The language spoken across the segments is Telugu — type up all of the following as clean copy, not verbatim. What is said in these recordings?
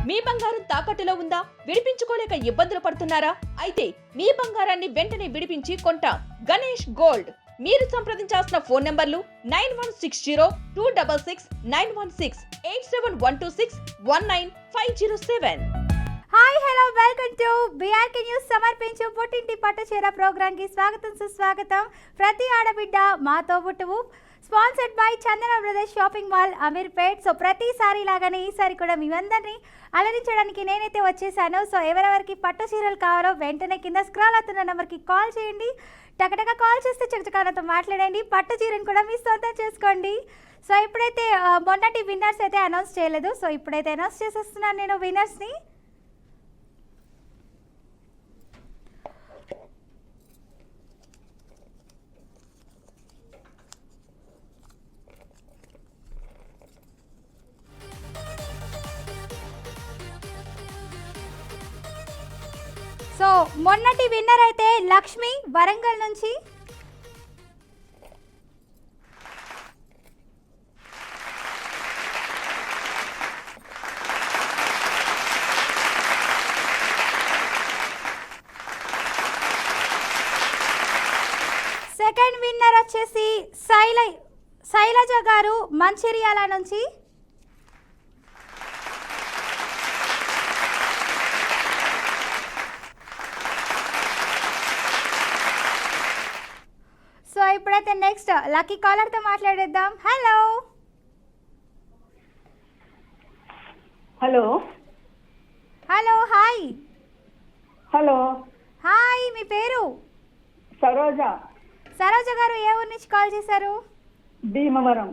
మీ బంగారం తాకట్టులో ఉందా? విడిపించుకోలేక ఇబ్బందులు పడుతున్నారా? అయితే మీ బంగారాన్ని వెంటనే విడిపించి కొంటాం. గణేష్ గోల్డ్. మీరు సంప్రదించాల్సిన ఫోన్ నంబర్లు 9160-266-916, 8712619507. Hi hello welcome to BRK news సమర్పించు పుట్టింటి పట్టు చీర ప్రోగ్రామ్ కి స్వాగతం సుస్వాగతం. ప్రతి ఆడబిడ్డ మాతో పుట్టువు. Sponsored by Chandana brothers shopping mall Ameerpet. So ప్రతిసారి లాగానే ఈసారి కూడా మీ అందరినీ అలరించడానికి నేనైతే వచ్చేసాను. సో ఎవరెవరికి పట్టు చీరలు కావాలో వెంటనే కింద స్క్రాల్ అవుతున్న నెంబర్కి కాల్ చేయండి. టకటక కాల్ చేస్తే చకచకాలతో మాట్లాడండి. పట్టు చీరను కూడా మీ సొంతం చేసుకోండి. సో ఇప్పుడైతే మొన్నటి విన్నర్స్ అయితే అనౌన్స్ చేయలేదు. సో ఇప్పుడైతే అనౌన్స్ చేసేస్తున్నాను నేను విన్నర్స్ని. సో మొన్నటి విన్నర్ అయితే లక్ష్మి వరంగల్ నుంచి. సెకండ్ విన్నర్ వచ్చేసి శైలజ గారు మంచిర్యాల నుంచి. సో ఇప్పుడైతే నెక్స్ట్ లక్కీ కాలర్తో మాట్లాడేద్దాం. Hello hello hello hi. Hello hi, మీ పేరు? సరోజ, సరోజ గారు ఏ ఊరు నుంచి కాల్ చేశారు? భీమవరం.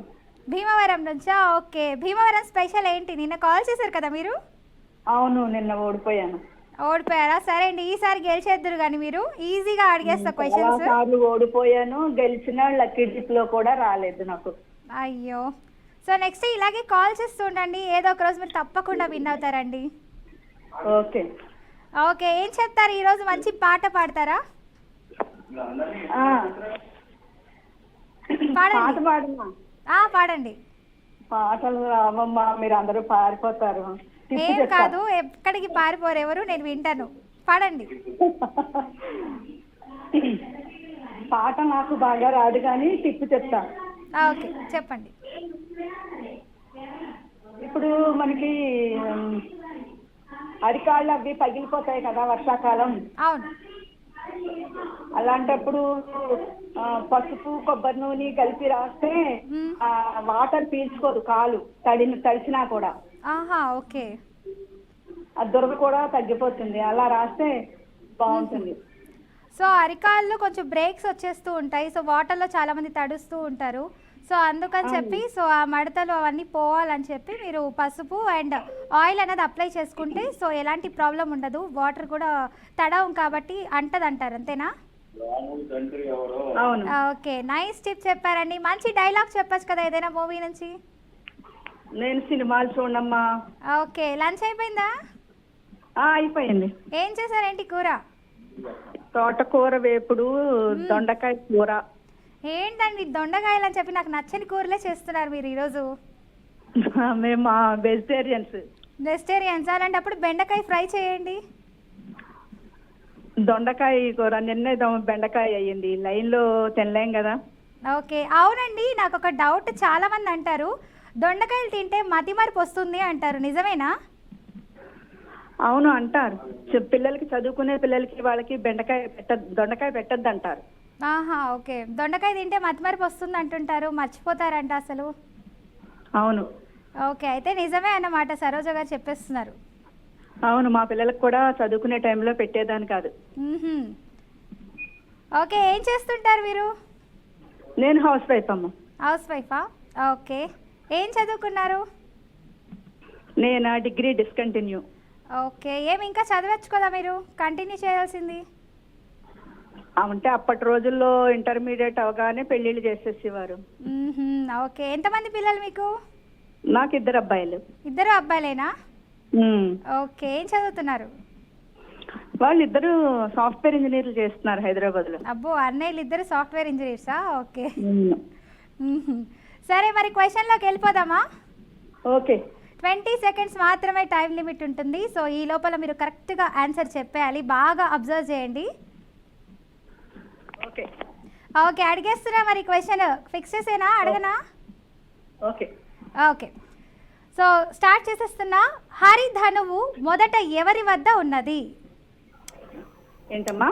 భీమవరం నుంచా? ఓకే. భీమవరం స్పెషల్ ఏంటి? నిన్న కాల్ చేశారు కదా మీరు? అవును, నిన్న ఓడిపోయాను. ఓడిపోయారా? సరే అండి, ఈసారి గెలిచేద్దరు కానీ మీరు ఈజీగా అడిగేస్తా క్వశ్చన్స్. సార్లు ఓడిపోయాను, గెలిచిన లక్కీ డిప్ లో కూడా రాలేదు నాకు. అయ్యో. సో నెక్స్ట్ ఇలాగే కాల్ చేస్తూ ఉండండి, ఏదో ఒక రోజు మీరు తప్పకుండా విన్ అవుతారండి. ఓకే ఓకే, ఏం చెప్తారు ఈరోజు? మంచి పాట పాడతారా? పాట పాడండి. పాడమ్మా. పాడండి. పాటలు రావమ్మా, మీరు అందరూ పారిపోతారు. టిప్పు ఏం చెప్తా. కాదు, ఎక్కడికి పారిపోరు ఎవరు, నేను వింటాను. పాడండి. పాట నాకు బాగా రాదు కానీ టిప్పు చెప్తా. ఓకే, చెప్పండి. ఇప్పుడు మనకి అరికాళ్ళు అవి పగిలిపోతాయి కదా వర్షాకాలం. అవును. అలాంటప్పుడు పసుపు కొబ్బరి నూనె కలిపి రాస్తే వాటర్ పీల్చుకోదు కాలు తడిసినా కూడా. ఆహా, ఓకే. ఆ దురద కూడా తగ్గిపోతుంది. అలా రాస్తే బాగుంటుంది. సో అరికాళ్ళు కొంచెం బ్రేక్స్ వచ్చేస్తూ ఉంటాయి. సో వాటర్లో చాలా మంది తడుస్తూ ఉంటారు. సో అందుకని చెప్పి సో ఆ మడతలు అవన్నీ పోవాలని చెప్పి మీరు పసుపు అండ్ ఆయిల్ అనేది అప్లై చేసుకుంటే సో ఎలాంటి ప్రాబ్లం ఉండదు. వాటర్ కూడా తడవం కాబట్టి అంటది అంటారు, అంతేనా? అవును. ఓకే, నైస్ టిప్ చెప్పారండి. మంచి డైలాగ్ చెప్పచ్చు కదా ఏదైనా మూవీ నుంచి. నేను సినిమాలు చూడమ్మా. ఓకే, లంచ్ అయిపోయిందా? అయిపోయింది. ఏం చేశారేంటి కూర? తోటకూర వేపుడు, దొండకాయ కూర. ఏంటండి దొండకాయలు అని చెప్పి నాకు నచ్చని కూరలే చేస్తున్నారు మీరు ఈరోజు. మేము వెజిటేరియన్స్. వెజిటేరియన్స్ అలాంటప్పుడు బెండకాయ ఫ్రై చేయండి. దొండకాయ కూర నిన్నే బెండకాయ అయ్యింది. లైన్లో తినలేం కదా. ఓకే, అవునండి. నాకు ఒక డౌట్, చాలా మంది అంటారు దొండకాయలు తింటే మతిమరుపు వస్తుంది అంటారు, నిజమేనా? అవును అంటారు. పిల్లలకి, చదువుకునే పిల్లలకి వాళ్ళకి దొండకాయ పెట్టద్దు అంటారు. ఆహా, ఓకే. దొండకాయ తింటే మతిమరుపు వస్తుంది అంటుంటారు, మర్చిపోతారంట అసలు. అవును. ఓకే, అయితే నిజమే అన్నమాట, సరోజ గారు చెప్పేస్తున్నారు. అవును, మా పిల్లలకు కూడా చదువుకునే టైంలో పెట్టేదాన్ని కాదు. ఓకే, ఏం చేస్తుంటారు మీరు? నేను హౌస్ వైఫ్ అమ్మ. హౌస్ వైఫా? ఓకే. ఏం చదువుకున్నారు? నేను డిగ్రీ డిస్కంటిన్యూ. ఓకే, ఏమి ఇంకా చదవచ్చు కదా మీరు, కంటిన్యూ చేయాల్సింది. అంటే అప్పటి రోజుల్లో ఇంటర్మీడియట్ అవగానే పెళ్లిళ్ళు చేసేసేవారు. ఓకే, ఎంతమంది పిల్లలు మీకు? నాకు 2 అబ్బాయిలు. 2 అబ్బాయిలేనా? ఓకే, ఏం చదువుతున్నారు? వాళ్ళిద్దరూ సాఫ్ట్వేర్ ఇంజనీర్లు చేస్తున్నారు హైదరాబాద్ లో. అబ్బో, అన్నయ్యలు 2 సాఫ్ట్వేర్ ఇంజనీర్సా? ఓకే. సరే, మరి క్వశ్చన్లోకి వెళ్ళిపోదామా? ఓకే. 20 సెకండ్స్ మాత్రమే టైం లిమిట్ ఉంటుంది. సో ఈ లోపల మీరు కరెక్ట్గా ఆన్సర్ చెప్పేయాలి. బాగా అబ్జర్వ్ చేయండి. ఓకే ఓకే, అడిగేస్తున్నా. మరి క్వశ్చన్ ఫిక్స్ చేసేనా, అడగనా? ఓకే ఓకే, సో స్టార్ట్ చేసేస్తున్నా. హరిధనువు మొదట ఎవరి వద్ద ఉన్నది? ఏంటమ్మా?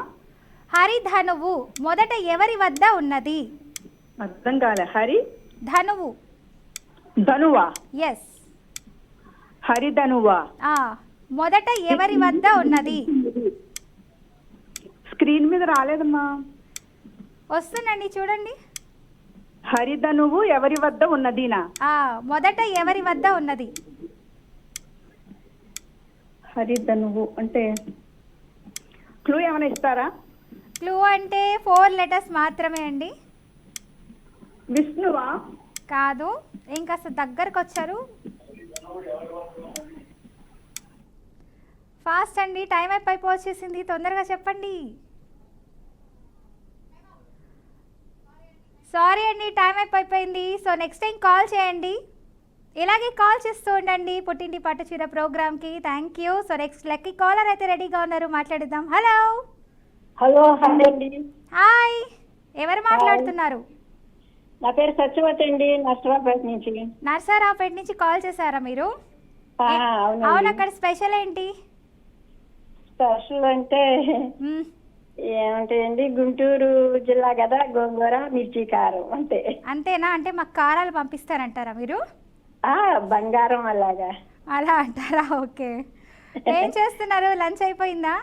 హరిధనువు మొదట ఎవరి వద్ద ఉన్నది? అర్థం కాలే. ధనువు. ధనువా? ఎస్. హరిధనువా? మొదట ఎవరి వద్ద ఉన్నది? స్క్రీన్ మీద రాలేదమ్మా. వస్తుందండి, చూడండి. హరిధనువు ఎవరి వద్ద ఉన్నదినా? మొదట ఎవరి వద్ద ఉన్నది? హరిధనువు అంటే క్లూ ఏమైనా ఇస్తారా? క్లూ అంటే 4 లెటర్స్ మాత్రమే అండి. విష్ణువా? కాదు, ఇంకాస్త దగ్గరకు వచ్చారు. ఫాస్ట్ అండి, టైం అయిపోవచ్చేసింది, తొందరగా చెప్పండి. సారీ అండి, టైం అయిపోయింది. సో నెక్స్ట్ టైం కాల్ చేయండి. ఇలాగే కాల్ చేస్తూ ఉండండి పుట్టింటి పట్టుచీర ప్రోగ్రామ్కి. Thank you. So next lucky caller అయితే రెడీగా ఉన్నారు, మాట్లాడిద్దాం. హలో. హలో, హాయ్ అండి. హాయ్, ఎవరు మాట్లాడుతున్నారు? నా పేరు సత్యవతి అండి, నర్సరావుపేట నుంచి. నర్సరావుపేట నుంచి కాల్ చేశారా మీరు? అవును, అవును. అక్కడ స్పెషల్ ఏంటి? స్పెషల్ అంటే ఏమంటాయండి, గుంటూరు జిల్లా కదా, గోంగూర మిర్చి కారం అంతే. అంతేనా? అంటే మాకు కారాలు పంపిస్తారంటారా మీరు? బంగారం అలాగా. అలా అంటారా? ఓకే. ఏం చేస్తున్నారు? లంచ్ అయిపోయిందా?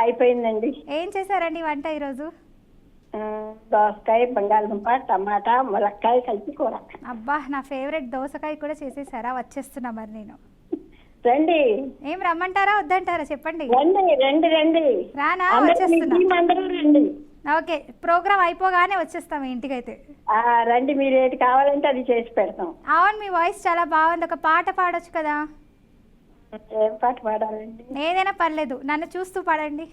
అయిపోయిందండి. ఏం చేశారండి వంట ఈరోజు? దోసకాయ, బంగాళదుంప, టమాటా, ములక్కాయ కలిపి కూర. అబ్బా, నా ఫేవరెట్ దోసకాయ కూడా చేసేసారా? వచ్చేస్తున్నా మరి నేను. రండి. ఏం రమ్మంటారా వద్దంటారా చెప్పండి. రండి రండి రండి. రానా? అందరూ వచ్చేస్తున్నా. మీ team అందరూ రండి. ఓకే, ప్రోగ్రామ్ అయిపోగానే వచ్చేస్తాం ఇంటికైతే. రండి, మీరు ఏది కావాలంటే అది చేసి పెడతాం. అవును, మీ వాయిస్ చాలా బాగుంది. ఒక పాట పాడొచ్చు కదా? ఏం పాట పాడాలండి? ఏదైనా పర్లేదు, నన్ను చూస్తూ పాడండి.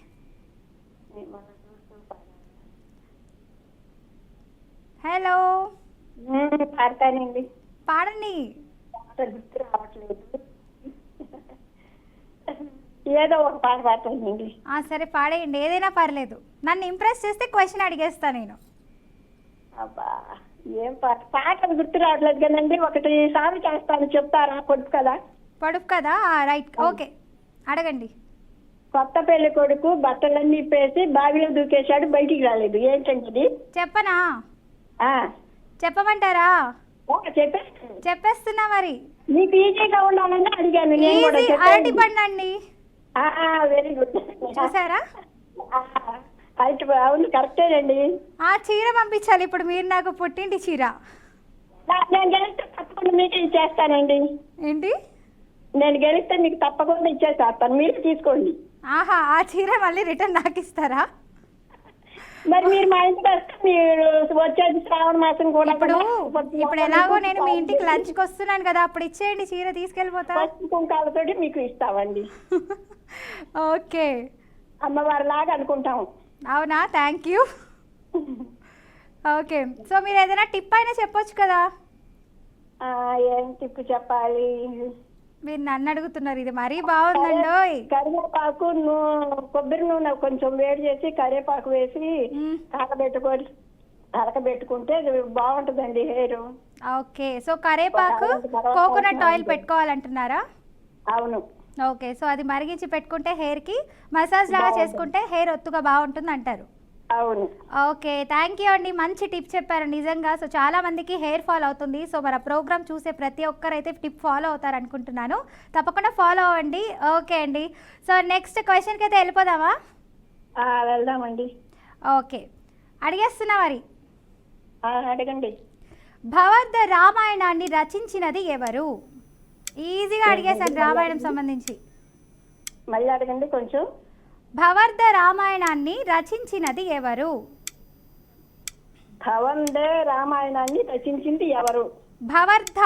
హలో. పాడతానండి. పాడండి. గుర్తు రావట్లేదు. ఏదో ఒక పాట పాడతానండి. సరే పాడేయండి, ఏదైనా పర్లేదు. నన్ను ఇంప్రెస్ చేస్తే క్వశ్చన్ అడిగేస్తా నేను. అబ్బా, ఏం పాట గుర్తు రావట్లేదు కదండి. ఒకటి సారి చేస్తాను, చెప్తారా? పొడుపు కదా. పొడుపు కదా, రైట్. ఓకే, అడగండి. కొత్త పెళ్లి కొడుకు బట్టలన్నీ ఇప్పేసి బావిలో దూకేశాడు, బయటికి రాలేదు. ఏంటండి? చెప్పనా? చెప్పమంటారా? చెప్పేస్తున్నా మరి. మీకు ఈజీగా ఉండాలని అడిగాను నేను కూడా. అరటి పండు అండి. Very good. చూసారా? అవును, కరెక్టేనండి. చీర పంపించాలి ఇప్పుడు మీరు నాకు, పుట్టింటి చీర. నేను గెలిస్తే తప్పకుండా మీకు ఇచ్చేస్తానండి. ఏంటి? నేను గెలిస్తే మీకు తప్పకుండా ఇచ్చేస్తాను, మీరు తీసుకోండి. ఆ చీర మళ్ళీ రిటర్న్ నాకు ఇస్తారా? మరి మీరు మా ఇంటికి వస్తే మీరు వచ్చేది శ్రావణ మాసం కూడా. ఇప్పుడు ఎలాగో నేను మీ ఇంటికి లంచ్కి వస్తున్నాను కదా, అప్పుడు ఇచ్చేయండి చీర, తీసుకెళ్ళిపోతా. కుంకాలతో మీకు ఇస్తామండి. ఓకే, అమ్మవారి లాగా అనుకుంటాం. అవునా? Thank you. ఓకే, సో మీరు ఏదైనా టిప్ అయినా చెప్పొచ్చు కదా. ఏం టిప్ చెప్పాలి? మీరు నన్ను అడుగుతున్నారు, ఇది మరీ బాగుందండి. కరివేపాకు, కొబ్బరి నూనె కొంచెం వేడి చేసి కరివేపాకు వేసి అరకబెట్టుకుంటే బాగుంటుందండి హెయిర్. ఓకే, సో కరివేపాకు, కోకోనట్ ఆయిల్ పెట్టుకోవాలంటున్నారా? అవును. ఓకే, సో అది మరిగించి పెట్టుకుంటే హెయిర్కి మసాజ్ లాగా చేసుకుంటే హెయిర్ ఒత్తుగా బాగుంటుంది అంటారు. అవును. ఓకే, థ్యాంక్ యూ అండి, మంచి టిప్ చెప్పారు నిజంగా. సో చాలా మందికి హెయిర్ ఫాల్ అవుతుంది. సో మన ప్రోగ్రామ్ చూసే ప్రతి ఒక్కరైతే టిప్ ఫాలో అవుతారు అనుకుంటున్నాను. తప్పకుండా ఫాలో అవ్వండి. ఓకే అండి, సో నెక్స్ట్ క్వశ్చన్కి అయితే వెళ్ళిపోదామా? వెళ్దామండి. ఓకే, అడిగేస్తున్నా మరి. అడగండి. భవద్ద రామాయణాన్ని రచించినది ఎవరు? ఈజీగా అడిగేశాను, రామాయణం సంబంధించి. మళ్ళీ అడగండి కొంచెం. భవర్ద రామాయణాన్ని రచించినది ఎవరు? భవందే రామాయణాన్ని రచించింది ఎవరు? భవర్ధ.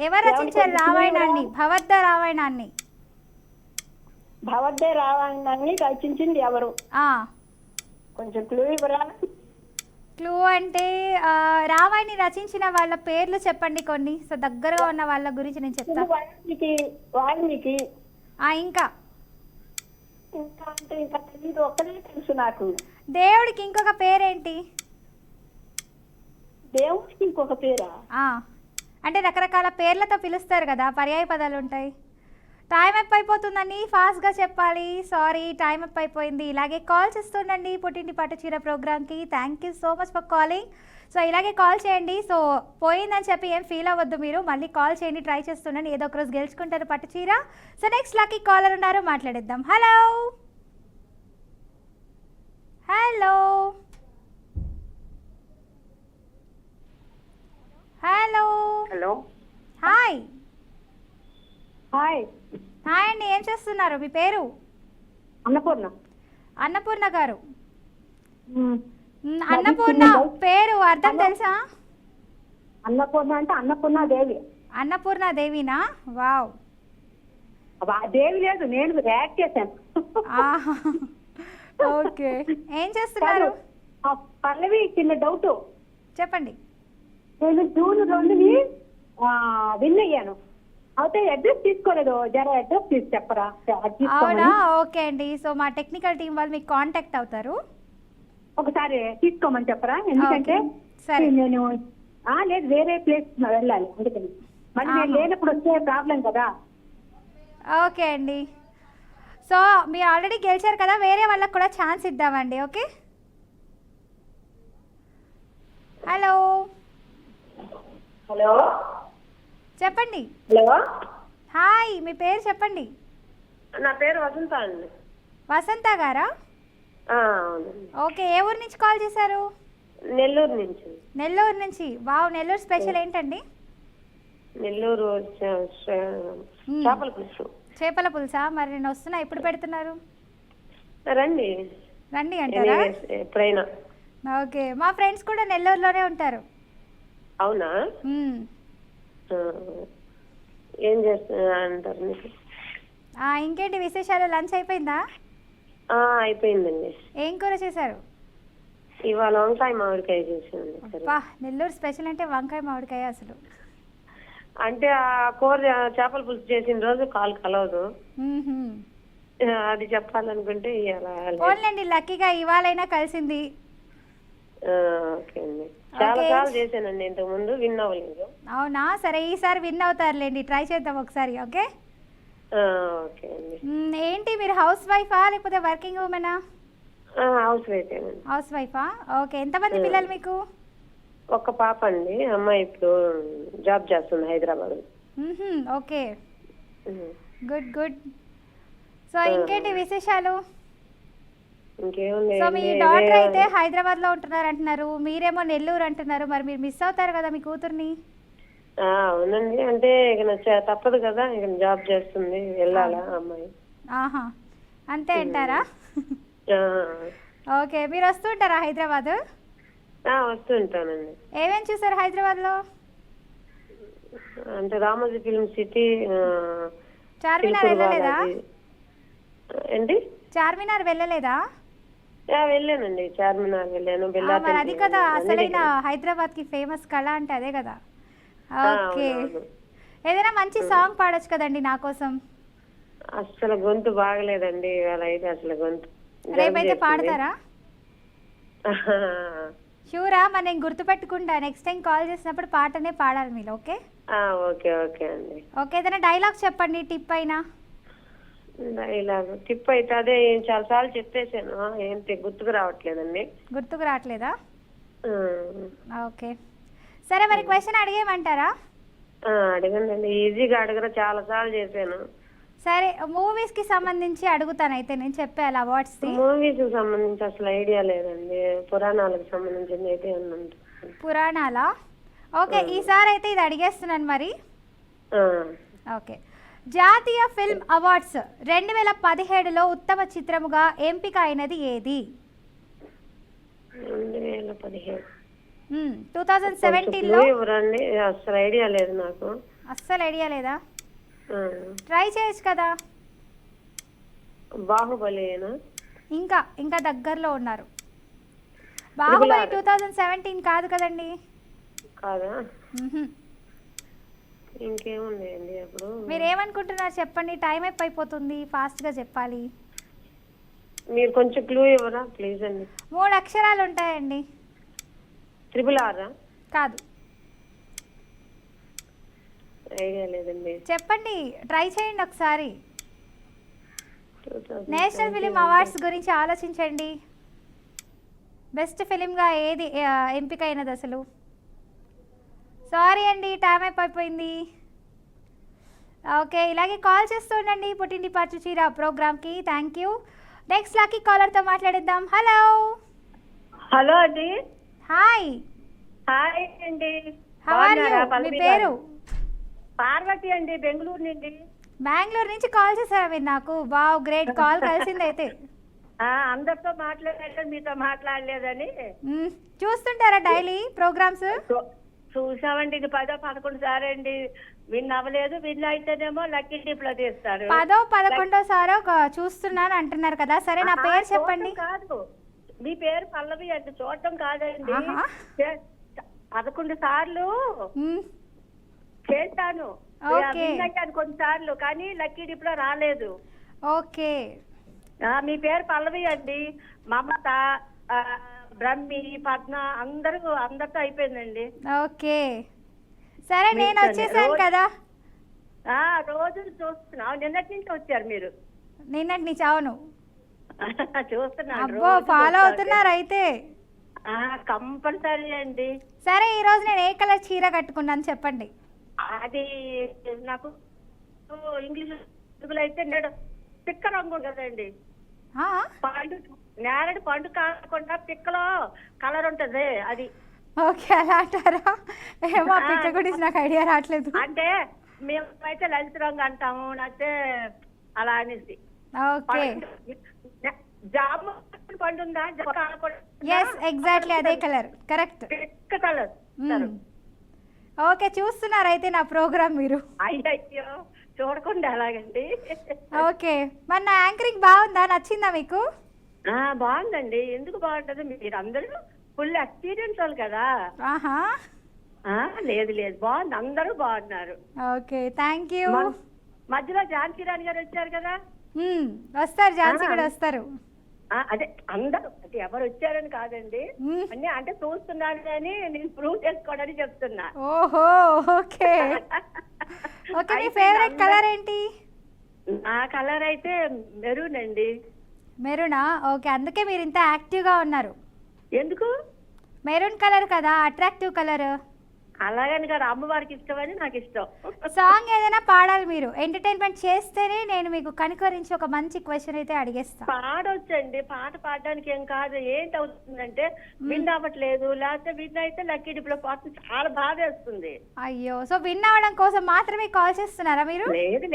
ఎవరు రచించారు రామాయణాన్ని? భవర్ద రామాయణాన్ని. భవర్దే రామాయణాన్ని రచించింది ఎవరు? ఆ కొంచెం క్లూ ఇవ్వరా? క్లూ అంటే రామాయణి రచించిన వాళ్ళ పేర్లు చెప్పండి కొన్ని. సో దగ్గరగా ఉన్న వాళ్ళ గురించి నేను చెప్తా. వాల్మీకి ఇంకా ఇంకా అంటే ఇంకా తెలియదు, ఒక్కనే తెలుసు నాకు. దేవుడికి ఇంకొక పేరేంటి? దేవుడికి ఇంకొక పేరా? అంటే రకరకాల పేర్లతో పిలుస్తారు కదా, పర్యాయ పదాలు ఉంటాయి. టైం అప్ అయిపోతుందని ఫాస్ట్గా చెప్పాలి. సారీ, టైం అప్ అయిపోయింది. ఇలాగే కాల్ చేస్తుండండి పుట్టింటి పట్టుచీర ప్రోగ్రామ్కి. Thank you so much for calling. So ఇలాగే కాల్ చేయండి. సో పోయిందని చెప్పి ఏం ఫీల్ అవ్వద్దు మీరు, మళ్ళీ కాల్ చేయండి, ట్రై చేస్తుండండి. ఏదో ఒక రోజు గెలుచుకుంటారు పట్టుచీర. సో నెక్స్ట్ లక్కీ కాలర్ ఉన్నారు, మాట్లాడేద్దాం. Hello hello hello hello, hi. Hi. Hi అండి, ఏం చేస్తున్నారు? మీ పేరు? అన్నపూర్ణ. అన్నపూర్ణ గారు. అన్నపూర్ణ పేరు అర్థం తెలుసా? అన్నపూర్ణ అంటే అన్నపూర్ణ దేవి. అన్నపూర్ణ దేవినా? వావ్. దేవి లేదు, నేను యాక్ట్ చేశాను. ఓకే, ఏం చేస్తున్నారు? పల్లవి, చిన్న డౌట్ చెప్పండి. నేను జూన్ 2ని విన్ అయ్యాను. అయితే అడ్రస్ తీసుకోలేదు, జర అడ్రస్ తీసి చెప్పరా? అవునా, ఓకే అండి. సో మా టెక్నికల్ టీం వాళ్ళు మీకు కాంటాక్ట్ అవుతారు. ఒకసారి తీసుకోమని చెప్పరా? ఎందుకంటే సరే. నేను లేదు, వేరే ప్లేస్ వెళ్ళాలి, అందుకని మళ్ళీ నేను లేనప్పుడు వచ్చే ప్రాబ్లం కదా. ఓకే అండి. సో మీరు ఆల్రెడీ గెలిచారు కదా, వేరే వాళ్ళకి కూడా ఛాన్స్ ఇద్దామండి. ఓకే. హలో హలో, చెప్పండి. హలో, హాయ్, మీ పేరు చెప్పండి. నా పేరు వసంత అండి. వసంత గారా? అవునండి. ఓకే, ఏ ఊరు నుంచి కాల్ చేశారు? నెల్లూరు నుంచి. నెల్లూరు నుంచి. వావ్, నెల్లూరు స్పెషల్ ఏంటండి? నెల్లూరు చేపల పులుసు. చేపల పులుసా? మరి నేను వస్తున్నా, ఎప్పుడు పెడుతున్నారు? రండి రండి అంటారా? ఎప్పుడైనా. ఓకే, మా ఫ్రెండ్స్ కూడా నెల్లూరులోనే ఉంటారు. అవునా? ఏం చేస్తున్నా అంటారు మీకు? ఇంకేంటి విశేషాలు? లంచ్ అయిపోయిందా? అయిపోయిందండి. ఏం కూర చేశారు? ఇవాళ వంకాయ మామిడికాయ చేసాను. అబ్బా, నెల్లూరు స్పెషల్ అంటే వంకాయ మామిడికాయ అసలు. అంటే ఆ కూర చేపల పులుసు చేసిన రోజు కాల్ కలవదు, అది చెప్పాలనుకుంటే పోన్లేండి, లక్కీగా ఇవాళైనా కలిసింది. ఓకే అండి. చాలా సార్లు చేశానండి ఇంతకు ముందు, విన్ అవ్వలేదు. అవునా? సరే, ఈసారి విన్ అవుతారులేండి, ట్రై చేద్దాం ఒకసారి. ఓకే. ఓకే అండి. ఏంటి మీరు హౌస్ వైఫా లేకపోతే వర్కింగ్ ఉమెనా? House wife. హౌస్ వైఫా? ఓకే. ఎంతమంది పిల్లలు మీకు? ఒక పాప అండి, అమ్మాయి ఇప్పుడు జాబ్ చేస్తుంది Hyderabad. Okay, good good. So ఇంకేంటి విశేషాలు? ఇంకేముంది. సో మీ డాటర్ అయితే హైదరాబాద్ లో ఉంటున్నారు అంటున్నారు, మీరేమో నెల్లూరు అంటున్నారు. మరి మీరు మిస్ అవుతారు కదా మీ కూతుర్ని. అవునండి, అంటే ఇక తప్పదు కదా, ఇక జాబ్ చేస్తుంది, వెళ్ళాలా అమ్మాయి. అంతే అంటారా? ఓకే, మీరు వస్తుంటారా హైదరాబాద్? వస్తుంటానండి. ఏమేమి చూసారు హైదరాబాద్ లో? అంటే రామోజీ ఫిల్మ్ సిటీ, చార్మినార్ వెళ్ళలేదా? ఏంటి? చార్మినార్ వెళ్ళలేదా? వెళ్ళానండి, చార్మినార్ వెళ్ళాను. మరి అది కదా అసలైన హైదరాబాద్ కి ఫేమస్ కళ అంటే అదే కదా. ఓకే, ఏదైనా మంచి సాంగ్ పాడొచ్చు కదండి నా కోసం. అసలు గొంతు బాగలేదండి ఇవాళ అయితే, అసలు గొంతు. రేపైతే పాడతారా? షూరా? మరి నేను గుర్తుపెట్టుకుంటా, నెక్స్ట్ టైం కాల్ చేసినప్పుడు పాటనే పాడాలి మీరు. ఓకే. ఓకే ఓకే అండి. ఓకే, ఏదైనా డైలాగ్ చెప్పండి, టిప్ అయినా. డైలాగ్ టిప్ అయితే అదే చాలా సార్లు చెప్పేశాను, ఏంటి గుర్తుకు రావట్లేదండి. గుర్తుకు రావట్లేదా? ఓకే, సరే మరి క్వశ్చన్ అడిగేయమంటారా? అడగండి, ఈజీగా అడగరా, చాలా సార్లు చేశాను. సరే, మూవీస్ కి సంబంధించి అడుగుతాను అయితే, నేను చెప్పాను అవార్డ్స్. మూవీస్ కి సంబంధించి అసలు ఐడియా లేదండి, పురాణాలకు సంబంధించింది అయితే పురాణాలా? ఓకే, ఈసారి అయితే ఇది అడిగేస్తున్నాను మరి. ఓకే, జాతీయ ఫిల్మ్ అవార్డ్స్ 2017లో ఉత్తమ చిత్రముగా ఎంపిక అయినది ఏది? 2017లో అసలు ఐడియా లేదు నాకు. అస్సలు ఐడియా లేదా? ట్రై చేయొచ్చు కదా. బాహుబలి. ఇంకా దగ్గరలో ఉన్నారు. బాహుబలి 2017 కాదు కదండి. కాదా? మ్హూ. ఇంకేమున్నాయండి అప్పుడు? మీరు ఏమనుకుంటున్నారు చెప్పండి, టైం అయిపోతుంది, ఫాస్ట్గా చెప్పాలి. మీరు కొంచెం క్లూ ఇవ్వరా ప్లీజ్ అండి. 3 అక్షరాలు ఉంటాయండి. RRR? కాదు, ఐడియా లేదండి. చెప్పండి, ట్రై చేయండి ఒకసారి. 2017 నేషనల్ ఫిలిం అవార్డ్స్ గురించి ఆలోచించండి. బెస్ట్ ఫిలింగా ఏది ఎంపిక అయినది అసలు? సారీ అండి, టైం అయిపోయింది. ఓకే, ఇలాగే కాల్ చేస్తూ ఉండండి పుట్టింటి పట్టు చీర ప్రోగ్రామ్కి. Thank you. నెక్స్ట్ లక్కీ కాలర్తో మాట్లాడిద్దాం. హలో. హలో అండి. హాయ్. హాయ్ అండి. How are you? మీ పేరు? పార్వతి అండి, బెంగళూరు నుండి. బెంగళూరు నుంచి కాల్ చేశారా మీరు నాకు? వావ్, గ్రేట్, కాల్ కలిసింది అయితే. అందరితో మాట్లాడారు, మీతో మాట్లాడలేదని. చూస్తుంటారా డైలీ ప్రోగ్రామ్స్? చూసామండి, ఇది 10, 11 సార్లు అండి. విన్ అవ్వలేదు. విన్ అయితేనేమో లక్కీ డిప్ లో తీస్తారు. 10వ 11వ సారో చూస్తున్నాను అంటున్నారు కదా. సరే, నా పేరు చెప్పండి. కాదు, మీ పేరు పల్లవి అంటే చూడటం కాదండి. ఆహా. 11 సార్లు చేశాను. ఓకే. విన్ అయ్యాను కొన్నిసార్లు, కానీ లక్కీ డిప్ లో రాలేదు. ఓకే. మీ పేరు పల్లవి అండి. మమత, బ్రహ్మి, పద్మ అందరితో అయిపోయిందండి. ఓకే, సరే, నేను వచ్చేసాను కదా. రోజు చూస్తున్నావు. నిన్నటి నుంచి వచ్చారు మీరు? నిన్నటి నుంచి, అవును. చూస్తున్నాను. అబ్బో, ఫాలో అవుతున్నారు అయితే. కంపల్సరీ అండి. సరే, ఈ రోజు నేను ఏ కలర్ చీర కట్టుకున్నాను చెప్పండి. అది నాకు ఇంగ్లీష్ అయితే నేడు పిక్క రంగు కదండి. పండు, నేరడు పండు కాకుండా పిక్కలో కలర్ ఉంటది అది. ఓకే, అలా అంటారా? ఏమో, పిక్క గురించి నాకు ఐడియా రావట్లేదు. అంటే మేమైతే లలిత రంగు అంటాము, అయితే అలా అనేసి. ఓకే. జామ పండు ఉందా? ఎస్, ఎగ్జాక్ట్లీ అదే కలర్, కరెక్ట్. పిక్క కలర్. ఓకే, చూస్తున్నారు అయితే నా ప్రోగ్రామ్ మీరు? అయ్యో, చూడకుండా అలాగండి. ఓకే, మరి నా యాంకరింగ్ బాగుందా? నచ్చిందా మీకు? బాగుందండి. ఎందుకు బాగుంటది? మీరు అందరూ ఫుల్ ఎక్స్పీరియన్స్ వాళ్ళు కదా. ఆహా. లేదు బాగుంది, అందరూ బాగున్నారు. Okay, thank you. మధ్యలో ఝాన్సీ రాణి గారు వచ్చారు కదా. వస్తారు, ఝాన్సీ కూడా వస్తారు. అదే అందరూ, అంటే ఎవరు వచ్చారని కాదండి, అన్ని అంటే చూస్తున్నాను కానీ నేను ప్రూవ్ చేసుకోవడానికి చెప్తున్నా. ఓహో, ఓకే. ఓకే, మీ ఫేవరెట్ కలర్ ఏంటి? ఆ కలర్ అయితే మెరూన్ అండి. మెరూనా? ఓకే, అందుకే మీరు ఇంత యాక్టివ్గా ఉన్నారు. ఎందుకు? మెరూన్ కలర్ కదా, అట్రాక్టివ్ కలర్. అలాగని కాదు, అమ్మవారికి ఇష్టమని నాకు ఇష్టం. సాంగ్ ఏదైనా పాడాలి మీరు. ఎంటర్టైన్మెంట్ చేస్తేనే నేను మీకు కనుకరించి ఒక మంచి క్వశ్చన్ అయితే అడిగేస్తా. పాడొచ్చండి, పాట పాడడానికి ఏం కాదు. ఏంటి అవుతుందంటే విన్ అవ్వట్లేదు, లేకపోతే విన్ అయితే లక్కీ డిప్ లో పాట చాలా బాధ వేస్తుంది. అయ్యో, సో విన్ అవ్వడం కోసం మాత్రమే కాల్ చేస్తున్నారా మీరు?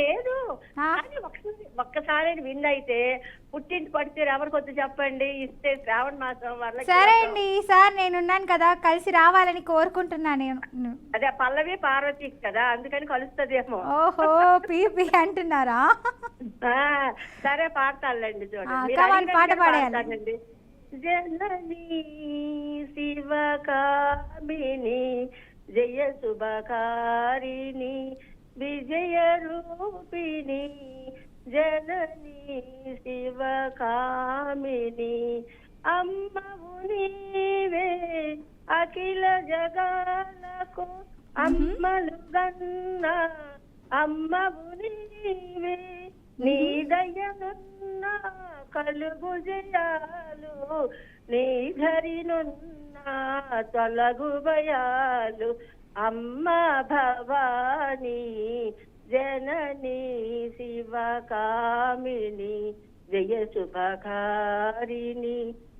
లేదు, ఒక్కసారి విన్ అయితే పుట్టింటి పడితే ఎవరికి వద్దు చెప్పండి, ఇస్తే శ్రావణ మాసం వల్ల. సరే అండి, ఈసారి నేనున్నాను కదా, కలిసి రావాలని కోరుకుంటున్నా నేను. అదే పల్లవి పార్వతి కదా, అందుకని కలుస్తుందేమో. ఓహో, పీపీ అంటున్నారా? సరే, పాడతానులేండి. చూడండి, పాట పాడేయాలండి. జననీ శివకామిని జయ శుభకారిణి విజయ రూపిణి జననీ శివకామిని అమ్మవు నీవే అఖిల జగాలకు అమ్మలు గన్న అమ్మవు నీవే నీ దయనున్న కలుగు జయాలు నీ ధరినున్న తొలగు భయాలు అమ్మ భవానీ జననీ శివకామిని జయ శుభకారిణి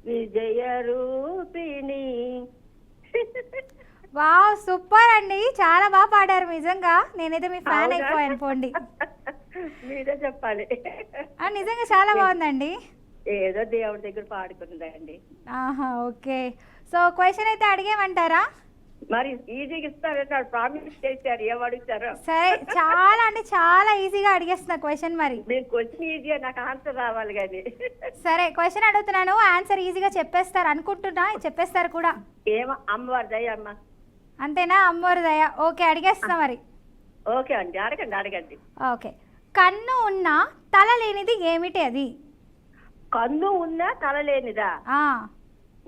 విజయ రూపిణి. వావ్, సూపర్ అండి, చాలా బాగా పాడారు నిజంగా. నేనైతే మీ ఫ్యాన్ అయిపోయాను పోండి. మీరే చెప్పాలి. నిజంగా చాలా బాగుందండి. ఏదో దేవుడి దగ్గర పాడుకుందండి. ఆహా, ఓకే. సో క్వశ్చన్ అయితే అడిగేమంటారా? మరి ఈజీగా ఇస్తారంటే ప్రామిస్ చేశారు, ఏం అడుగుతారో. సరే, చాలా అంటే చాలా ఈజీగా అడిగేస్తున్నా క్వశ్చన్ మరి. మీరు క్వశ్చన్ ఈజీగా నాకు ఆన్సర్ రావాలి కానీ. సరే, క్వశ్చన్ అడుగుతున్నాను, ఆన్సర్ ఈజీగా చెప్పేస్తారు అనుకుంటున్నా, చెప్పేస్తారు కూడా. ఏమో అమ్మవారి దయ అమ్మ. అంతేనా? అమ్మోరు దయ. ఓకే, అడిగేస్తున్నా మరి. ఓకే అండి, అడగండి. ఓకే, కన్ను ఉన్న తల లేనిది ఏమిటి అది? కన్ను ఉన్నా తల లేనిదా?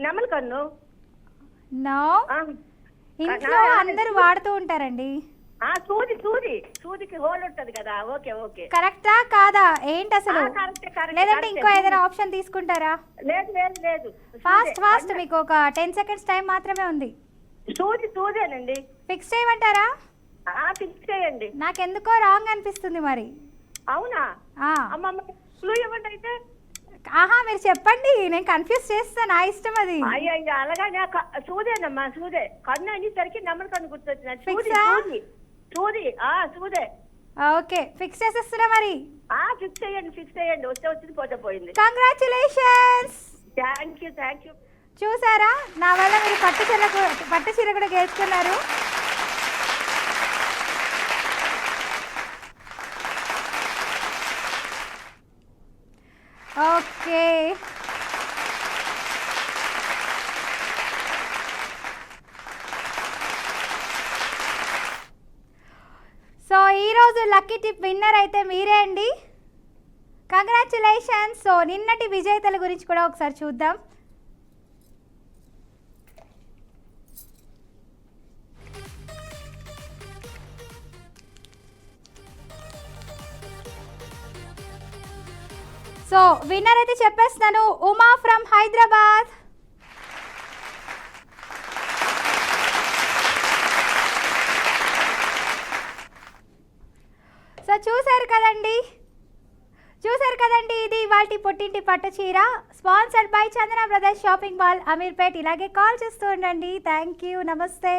నెమలి కన్ను. నో, ఆ, ఇంట్లో అందరూ వాడుతూ ఉంటారండి. సూదికి హోల్ ఉంటది కదా. ఓకే. కరెక్టా కాదా? ఏంటి అసలు? కరెక్ట్. లేదంటే ఇంకో ఏదైనా ఆప్షన్ తీసుకుంటారా? లేదు. ఫాస్ట్ మీకు ఒక 10 seconds టైం మాత్రమే ఉంది. సూదేనండి. ఫిక్స్ చేయమంటారా? ఫిక్స్ చేయండి. నాకెందుకో రాంగ్ అనిపిస్తుంది మరి. అవునా? ఆ. అమ్మమ్మ క్లూ ఇవ్వండి అయితే. ఆహా, మీరు చెప్పండి, నేను కన్ఫ్యూజ్ చేస్తాను, నా ఇష్టం అది. అయ్యో అలాగే సూదేనమ్మా, సూదే. కన్ను అనేసరికి నెమలి కన్ను గుర్తొచ్చిన. సూదే. ఓకే, ఫిక్స్ చేసేస్తున్నా మరి. ఫిక్స్ చేయండి. వచ్చింది పోతే పోయింది. కంగ్రాచులేషన్స్. Thank you. చూసారా, నా వల్ల మీరు పట్టు చీర కూడా గెలుచుకున్నారు. ఓకే, సో ఈరోజు లక్కీ టిప్ విన్నర్ అయితే మీరే అండి. కంగ్రాచులేషన్స్. సో నిన్నటి విజేతల గురించి కూడా ఒకసారి చూద్దాం. సో విన్నర్ అయితే చెప్పేస్తున్నాను, ఉమా ఫ్రమ్ హైదరాబాద్. సో చూసారు కదండి, ఇది ఇవాల్టి పుట్టింటి పట్టు చీర, sponsored by Chandana brothers shopping mall, Ameerpet. ఇలాగే కాల్ చేస్తూ ఉండండి. థ్యాంక్ యూ, నమస్తే.